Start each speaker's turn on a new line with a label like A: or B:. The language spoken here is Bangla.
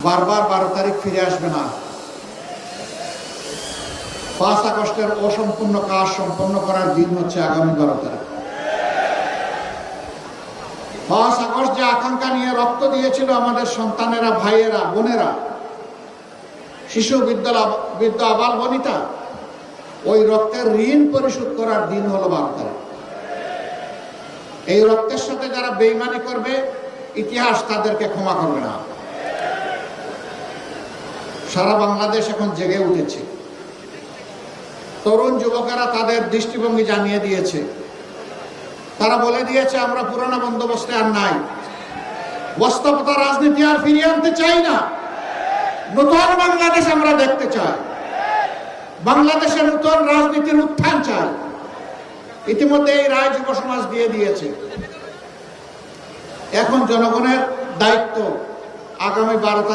A: বারবার 12 তারিখ ফিরে আসবে না। 5 আগস্টের অসম্পূর্ণ কাজ সম্পন্ন করার দিন হচ্ছে আগামী 12 তারিখ। 5 আগস্ট যে আকাঙ্ক্ষা নিয়ে রক্ত দিয়েছিল আমাদের সন্তানেরা, ভাইয়েরা, বোনেরা, শিশু, বৃদ্ধ, আবাল বনিতা, ওই রক্তের ঋণ পরিশোধ করার দিন হলো 12 তারিখ। এই রক্তের সাথে যারা বেঈমানি করবে, ইতিহাস তাদেরকে ক্ষমা করবে না। সারা বাংলাদেশ এখন জেগে উঠেছে। তরুণ যুবকেরা তাদের দৃষ্টিভঙ্গি জানিয়ে দিয়েছে। তারা বলে দিয়েছে, আমরা পুরোনো বন্দোবস্তে আর নাই, বাস্তবতা রাজনীতি আর ফিরিয়ে আনতে চাই না, নতুন বাংলাদেশ আমরা দেখতে চাই, বাংলাদেশে নতুন রাজনীতির উত্থান চাই। ইতিমধ্যে এই রায় যুব সমাজ দিয়ে দিয়েছে। এখন জনগণের দায়িত্ব আগামী 12 তারিখ